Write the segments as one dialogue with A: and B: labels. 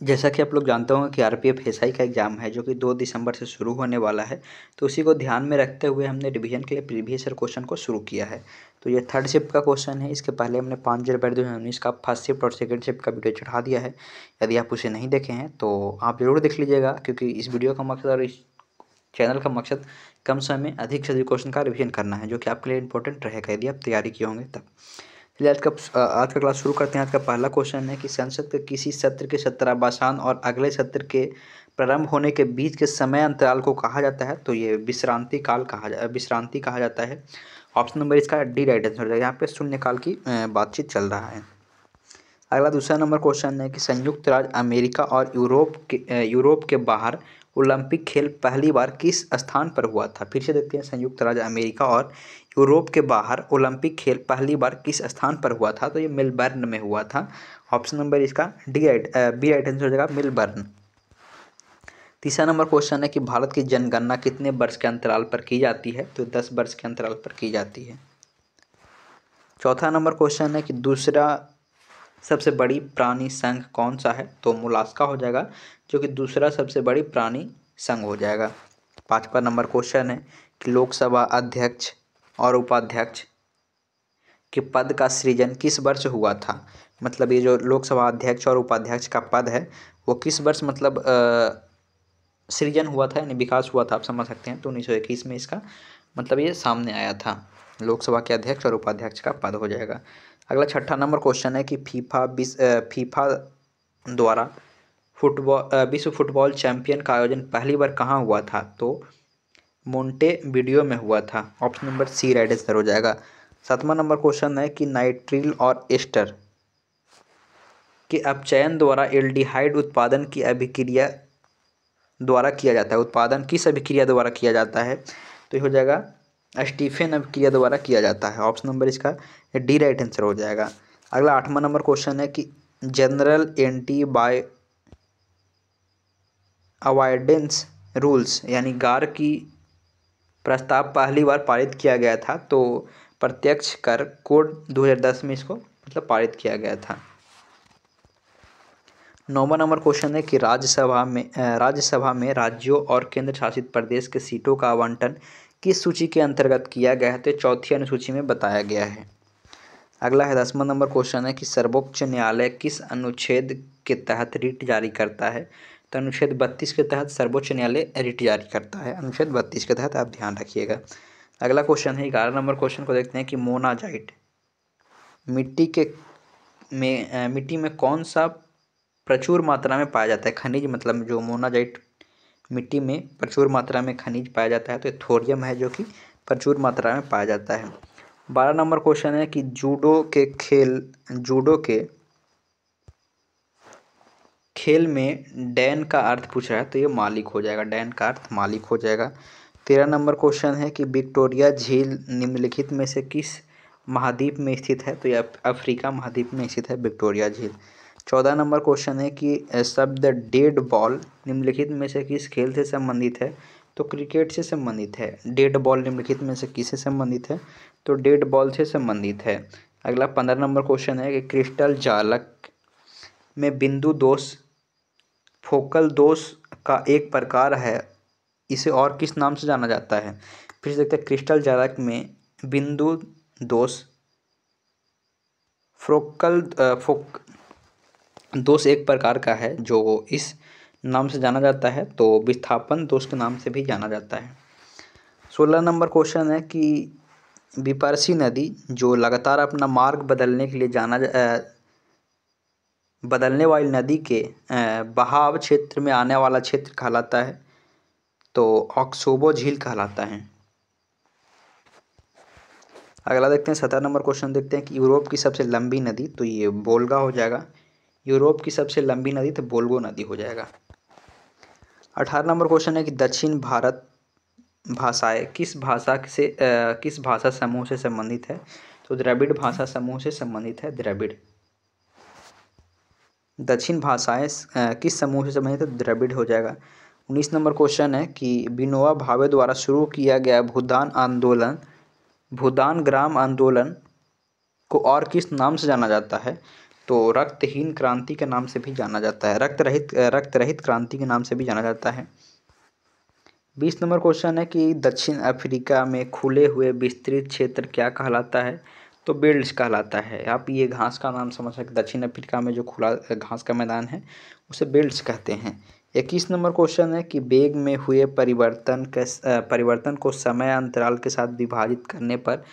A: जैसा कि आप लोग जानते होंगे कि आरपीएफ एसआई का एग्ज़ाम है जो कि 2 दिसंबर से शुरू होने वाला है। तो उसी को ध्यान में रखते हुए हमने रिवीजन के लिए प्रीवियस ईयर क्वेश्चन को शुरू किया है। तो ये थर्ड शिफ्ट का क्वेश्चन है। इसके पहले हमने 5 जनवरी 2019 का फर्स्ट शिफ्ट और सेकंड शिफ्ट का वीडियो चढ़ा दिया है। यदि आप उसे नहीं देखे हैं तो आप ज़रूर देख लीजिएगा, क्योंकि इस वीडियो का मकसद और इस चैनल का मकसद कम समय में अधिक से अधिक क्वेश्चन का रिवीजन करना है, जो कि आपके लिए इंपॉर्टेंट रहेगा यदि आप तैयारी किए होंगे तब। चलिए आज का क्लास शुरू करते हैं। आज का पहला क्वेश्चन है कि संसद के किसी सत्र के सत्रावसान और अगले सत्र के प्रारंभ होने के बीच के समय अंतराल को कहा जाता है। तो ये विश्रांति कहा जाता है। ऑप्शन नंबर इसका डी राइट आंसर हो जाएगा। यहाँ पे शून्यकाल की बातचीत चल रहा है। अगला दूसरा नंबर क्वेश्चन है कि संयुक्त राज्य अमेरिका और यूरोप के बाहर ओलंपिक खेल पहली बार किस स्थान पर हुआ था। फिर से देखते हैं, संयुक्त राज्य अमेरिका और यूरोप के बाहर ओलंपिक खेल पहली बार किस स्थान पर हुआ था। तो ये मेलबर्न में हुआ था। ऑप्शन नंबर इसका बी राइट आंसर हो जाएगा, मेलबर्न। तीसरा नंबर क्वेश्चन है कि भारत की जनगणना कितने वर्ष के अंतराल पर की जाती है। तो 10 वर्ष के अंतराल पर की जाती है। चौथा नंबर क्वेश्चन है कि दूसरा सबसे बड़ी प्राणी संघ कौन सा है। तो मोलास्का हो जाएगा, जो कि दूसरा सबसे बड़ी प्राणी संघ हो जाएगा। पांचवा नंबर क्वेश्चन है कि लोकसभा अध्यक्ष और उपाध्यक्ष के पद का सृजन किस वर्ष हुआ था। मतलब ये जो लोकसभा अध्यक्ष और उपाध्यक्ष का पद है वो किस वर्ष मतलब सृजन हुआ था, यानी विकास हुआ था, आप समझ सकते हैं। तो 1921 में इसका मतलब ये सामने आया था। लोकसभा के अध्यक्ष और उपाध्यक्ष का पद हो जाएगा। अगला छठा नंबर क्वेश्चन है कि फीफा द्वारा विश्व फुटबॉल चैंपियन का आयोजन पहली बार कहाँ हुआ था। तो मोंटेवीडियो में हुआ था। Option number C right answer हो जाएगा। सातवां नंबर क्वेश्चन है कि नाइट्रिल और एस्टर के अपचयन द्वारा एल्डिहाइड उत्पादन की अभिक्रिया द्वारा किया जाता है। उत्पादन किस अभिक्रिया द्वारा किया जाता है। तो ये हो जाएगा स्टीफेन अभिक्रिया द्वारा किया जाता है। ऑप्शन नंबर इसका डी राइट आंसर हो जाएगा। अगला 8वां नंबर क्वेश्चन है कि जनरल एंटी अवॉइडेंस रूल्स यानी गार की प्रस्ताव पहली बार पारित किया गया था। तो प्रत्यक्ष कर कोड 2010 में इसको मतलब पारित किया गया था। 9वां नंबर क्वेश्चन है कि राज्यसभा में राज्यों और केंद्र शासित प्रदेश के सीटों का आवंटन किस सूची के अंतर्गत किया गया है। तो चौथी अनुसूची में बताया गया है। अगला है 10वां नंबर क्वेश्चन है कि सर्वोच्च न्यायालय किस अनुच्छेद के तहत रिट जारी करता है। तो अनुच्छेद 32 के तहत सर्वोच्च न्यायालय रिट जारी करता है। अनुच्छेद 32 के तहत आप ध्यान रखिएगा। अगला क्वेश्चन है 11 नंबर क्वेश्चन को देखते हैं कि मोनाजाइट मिट्टी में कौन सा प्रचुर मात्रा में पाया जाता है। खनिज मतलब जो मोनाजाइट मिट्टी में प्रचुर मात्रा में खनिज पाया जाता है। तो थोरियम है जो कि प्रचुर मात्रा में पाया जाता है। 12 नंबर क्वेश्चन है कि जूडो के खेल में डैन का अर्थ पूछ रहा है। तो ये मालिक हो जाएगा, डैन का अर्थ मालिक हो जाएगा। 13 नंबर क्वेश्चन है कि विक्टोरिया झील निम्नलिखित में से किस महाद्वीप में स्थित है। तो ये अफ्रीका महाद्वीप में स्थित है विक्टोरिया झील। 14 नंबर क्वेश्चन है कि शब्द डेड बॉल निम्नलिखित में से किस खेल से संबंधित है। तो क्रिकेट से संबंधित है। डेड बॉल निम्नलिखित में से किससे संबंधित है। तो डेड बॉल से संबंधित है। अगला 15 नंबर क्वेश्चन है कि क्रिस्टल जालक में बिंदु दोष फोकल दोष का एक प्रकार है, इसे और किस नाम से जाना जाता है। फिर से देखते हैं, क्रिस्टल जालक में बिंदु दोष दोष एक प्रकार का है जो इस नाम से जाना जाता है। तो विस्थापन दोष के नाम से भी जाना जाता है। 16 नंबर क्वेश्चन है कि विपर्सी नदी जो लगातार अपना मार्ग बदलने के लिए बदलने वाली नदी के बहाव क्षेत्र में आने वाला क्षेत्र कहलाता है। तो ऑक्सोबो झील कहलाता है। अगला देखते हैं 17 नंबर क्वेश्चन देखते हैं कि यूरोप की सबसे लंबी नदी। तो ये वोल्गा हो जाएगा। यूरोप की सबसे लंबी नदी तो वोल्गो नदी हो जाएगा। 18 नंबर क्वेश्चन है कि दक्षिण भारत भाषाएं किस भाषा समूह से संबंधित है। तो द्रविड़ भाषा समूह से संबंधित है। द्रविड़। दक्षिण भाषाएं किस समूह से संबंधित है। द्रविड़ हो जाएगा। 19 नंबर क्वेश्चन है कि विनोबा भावे द्वारा शुरू किया गया भूदान ग्राम आंदोलन को और किस नाम से जाना जाता है। तो रक्तहीन क्रांति के नाम से भी जाना जाता है, रक्त रहित क्रांति के नाम से भी जाना जाता है। 20 नंबर क्वेश्चन है कि दक्षिण अफ्रीका में खुले हुए विस्तृत क्षेत्र क्या कहलाता है? तो बेल्ट्स कहलाता है। आप ये घास का नाम समझ सकते, दक्षिण अफ्रीका में जो खुला घास का मैदान है उसे बेल्ट्स कहते हैं। 21 नंबर क्वेश्चन है कि वेग में हुए परिवर्तन को समय अंतराल के साथ विभाजित करने पर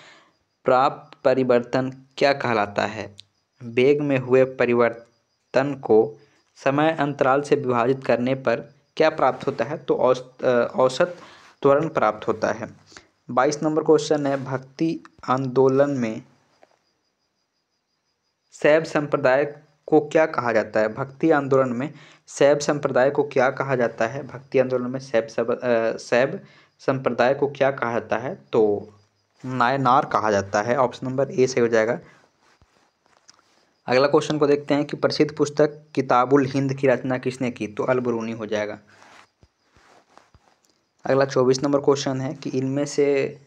A: प्राप्त परिवर्तन क्या कहलाता है? वेग में हुए परिवर्तन को समय अंतराल से विभाजित करने पर क्या प्राप्त होता है? तो औसत त्वरण प्राप्त होता है। 22 नंबर क्वेश्चन है भक्ति आंदोलन में शैव संप्रदाय को क्या कहा जाता है? भक्ति आंदोलन में शैव संप्रदाय को क्या कहा जाता है? भक्ति आंदोलन में शैव संप्रदाय को क्या कहा जाता है? तो नायनार कहा जाता है। ऑप्शन नंबर ए सही हो जाएगा। अगला क्वेश्चन को देखते हैं कि प्रसिद्ध पुस्तक किताबुल हिंद की रचना किसने की? तो अल बरूनी हो जाएगा। अगला 24 नंबर क्वेश्चन है कि इनमें से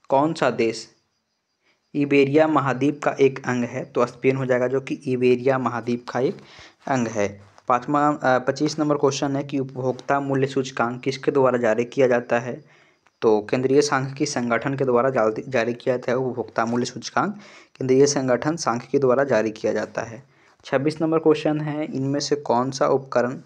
A: कौन सा देश इबेरिया महाद्वीप का एक अंग है? तो स्पेन हो जाएगा, जो कि इबेरिया महाद्वीप का एक अंग है। 25 नंबर क्वेश्चन है कि उपभोक्ता मूल्य सूचकांक किसके द्वारा जारी किया जाता है? तो केंद्रीय सांख्यिकी संगठन के द्वारा जारी किया जाता है। उपभोक्ता मूल्य सूचकांक केंद्रीय संगठन सांख्यिकी द्वारा जारी किया जाता है। 26 नंबर क्वेश्चन है इनमें से कौन सा उपकरण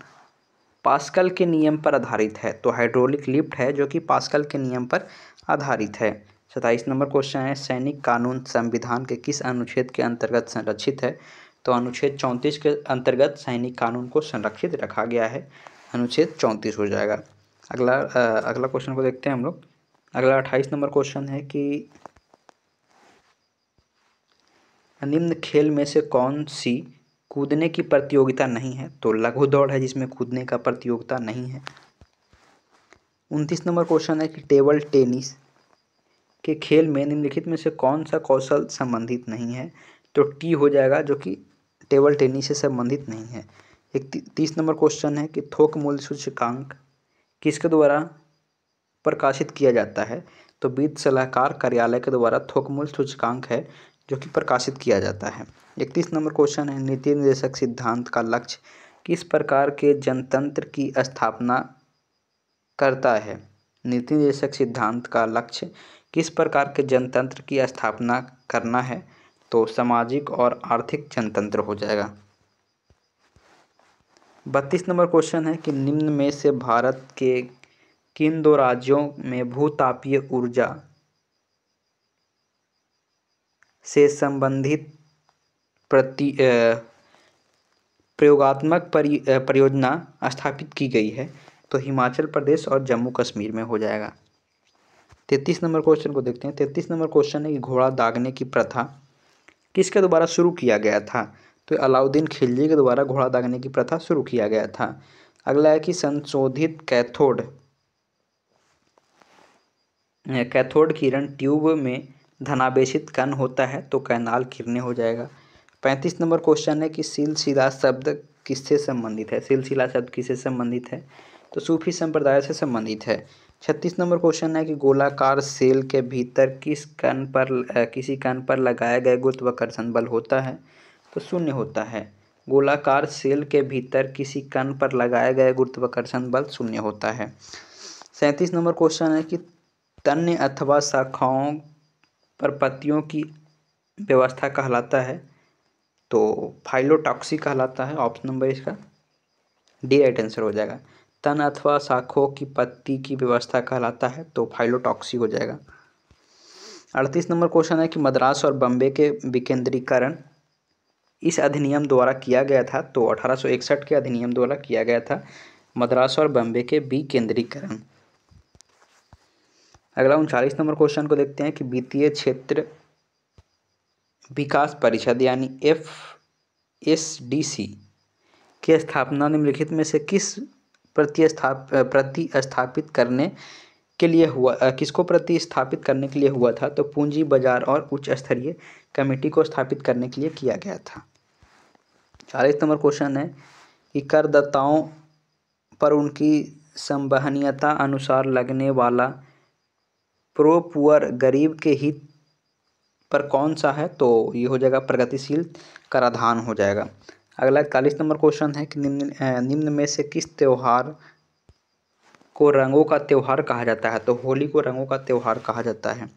A: पास्कल के नियम पर आधारित है? तो हाइड्रोलिक लिफ्ट है, जो कि पास्कल के नियम पर आधारित है। 27 नंबर क्वेश्चन है सैनिक कानून संविधान के किस अनुच्छेद के अंतर्गत संरक्षित है? तो अनुच्छेद 34 के अंतर्गत सैनिक कानून को संरक्षित रखा गया है। अनुच्छेद 34 हो जाएगा। अगला क्वेश्चन को देखते हैं हम लोग। अगला 28 नंबर क्वेश्चन है कि निम्न खेल में से कौन सी कूदने की प्रतियोगिता नहीं है? तो लघु दौड़ है, जिसमें कूदने का प्रतियोगिता नहीं है। 29 नंबर क्वेश्चन है कि टेबल टेनिस के खेल में निम्नलिखित में से कौन सा कौशल संबंधित नहीं है? तो टी हो जाएगा, जो कि टेबल टेनिस से संबंधित नहीं है। 30 नंबर क्वेश्चन है कि थोक मूल्य सूचकांक किसके द्वारा प्रकाशित किया जाता है? तो वित्त सलाहकार कार्यालय के द्वारा थोक मूल्य सूचकांक है, जो कि प्रकाशित किया जाता है। 31 नंबर क्वेश्चन है नीति निर्देशक सिद्धांत का लक्ष्य किस प्रकार के जनतंत्र की स्थापना करता है? नीति निर्देशक सिद्धांत का लक्ष्य किस प्रकार के जनतंत्र की स्थापना करना है? तो सामाजिक और आर्थिक जनतंत्र हो जाएगा। 32 नंबर क्वेश्चन है कि निम्न में से भारत के किन दो राज्यों में भूतापीय ऊर्जा से संबंधित प्रयोगात्मक परियोजना स्थापित की गई है? तो हिमाचल प्रदेश और जम्मू कश्मीर में हो जाएगा। 33 नंबर क्वेश्चन को देखते हैं। 33 नंबर क्वेश्चन है कि घोड़ा दागने की प्रथा किसके द्वारा शुरू किया गया था? तो अलाउद्दीन खिलजी के द्वारा घोड़ा दागने की प्रथा शुरू किया गया था। अगला है कि संशोधित कैथोड किरण ट्यूब में धनावेशित कण होता है, तो कैनाल किरणें हो जाएगा। 35 नंबर क्वेश्चन है कि सिलसिला शब्द किससे संबंधित है? सिलसिला शब्द किससे संबंधित है? तो सूफी संप्रदाय से संबंधित है। 36 नंबर क्वेश्चन है कि गोलाकार सेल के भीतर किसी कण पर लगाए गए गुरुत्वाकर्षण बल होता है? तो शून्य होता है। गोलाकार सेल के भीतर किसी कण पर लगाए गए गुरुत्वाकर्षण बल शून्य होता है। 37 नंबर क्वेश्चन है कि तन्य अथवा शाखाओं पर पत्तियों की व्यवस्था कहलाता है? तो फाइलोटॉक्सी कहलाता है। ऑप्शन नंबर इसका डी राइट आंसर हो जाएगा। तन अथवा शाखों की पत्ती की व्यवस्था कहलाता है, तो फाइलोटॉक्सी हो जाएगा। 38 नंबर क्वेश्चन है कि मद्रास और बम्बे के विकेंद्रीकरण इस अधिनियम द्वारा किया गया था? तो 1861 के अधिनियम द्वारा किया गया था मद्रास और बम्बे के विकेंद्रीकरण। अगला 39 नंबर क्वेश्चन को देखते हैं कि वित्तीय क्षेत्र विकास परिषद यानी FSDC की स्थापना निम्नलिखित में से किसको प्रतिस्थापित करने के लिए हुआ था? तो पूंजी बाजार और उच्च स्तरीय कमेटी को स्थापित करने के लिए किया गया था। 40 नंबर क्वेश्चन है कि करदाताओं पर उनकी संवहनीयता अनुसार लगने वाला प्रो पुअर गरीब के हित पर कौन सा है, तो ये हो जाएगा प्रगतिशील कराधान हो जाएगा। अगला 41 नंबर क्वेश्चन है कि निम्न में से किस त्योहार को रंगों का त्योहार कहा जाता है, तो होली को रंगों का त्योहार कहा जाता है।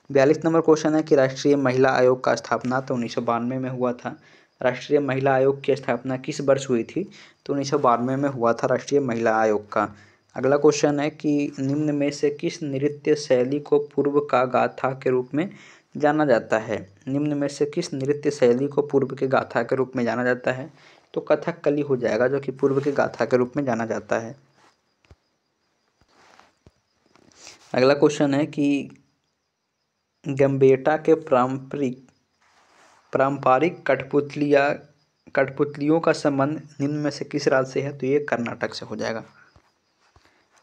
A: 42 नंबर क्वेश्चन है कि राष्ट्रीय महिला आयोग का स्थापना तो 1992 में हुआ था। राष्ट्रीय महिला आयोग की स्थापना किस वर्ष हुई थी, तो 1992 में हुआ था राष्ट्रीय महिला आयोग का। अगला क्वेश्चन है कि निम्न में से किस नृत्य शैली को पूर्व का गाथा के रूप में जाना जाता है। निम्न में से किस नृत्य शैली को पूर्व के गाथा के रूप में जाना जाता है, तो कथकली हो जाएगा, जो कि पूर्व के गाथा के रूप में जाना जाता है। अगला क्वेश्चन है कि गम्बेटा के पारंपरिक कठपुतलियों का संबंध निम्न में से किस राज्य से है, तो ये कर्नाटक से हो जाएगा।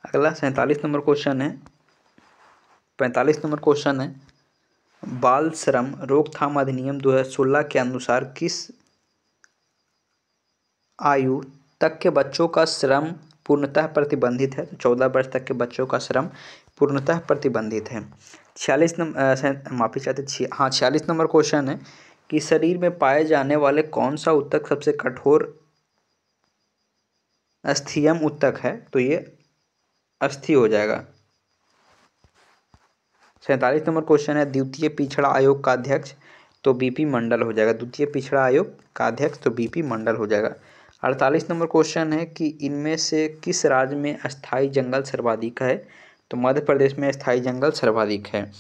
A: अगला 45 नंबर क्वेश्चन है बाल श्रम रोकथाम अधिनियम 2016 के अनुसार किस आयु तक के बच्चों का श्रम पूर्णतः प्रतिबंधित है, तो 14 वर्ष तक के बच्चों का श्रम पूर्णतः प्रतिबंधित है। 46 नंबर क्वेश्चन है कि शरीर में पाए जाने वाले कौन सा ऊतक सबसे कठोर अस्थियम ऊतक है, तो ये अस्थि हो जाएगा। 47 नंबर क्वेश्चन है द्वितीय पिछड़ा आयोग का अध्यक्ष, तो बीपी मंडल हो जाएगा। द्वितीय पिछड़ा आयोग का अध्यक्ष तो बीपी मंडल हो जाएगा। 48 नंबर क्वेश्चन है कि इनमें से किस राज्य में अस्थायी जंगल सर्वाधिक है, तो मध्य प्रदेश में अस्थायी जंगल सर्वाधिक है।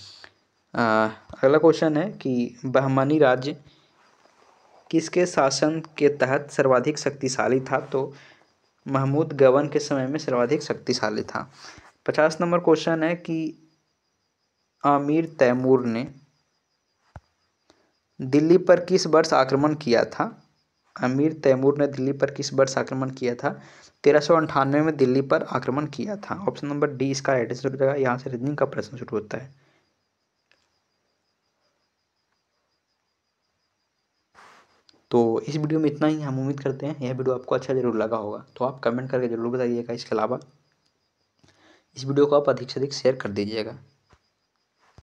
A: अगला क्वेश्चन है कि बहमनी राज्य किसके शासन के तहत सर्वाधिक शक्तिशाली था, तो महमूद गबन के समय में सर्वाधिक शक्तिशाली था। 50 नंबर क्वेश्चन है कि आमीर तैमूर ने दिल्ली पर किस वर्ष आक्रमण किया था। आमीर तैमूर ने दिल्ली पर किस वर्ष आक्रमण किया था, 1398 में दिल्ली पर आक्रमण किया था। ऑप्शन नंबर डी इसका राइट आंसर हो जाएगा। यहाँ से रीजनिंग का प्रश्न शुरू होता है। तो इस वीडियो में इतना ही। हम उम्मीद करते हैं यह वीडियो आपको अच्छा जरूर लगा होगा, तो आप कमेंट करके जरूर बताइएगा। इसके अलावा इस वीडियो को आप अधिक से अधिक शेयर कर दीजिएगा।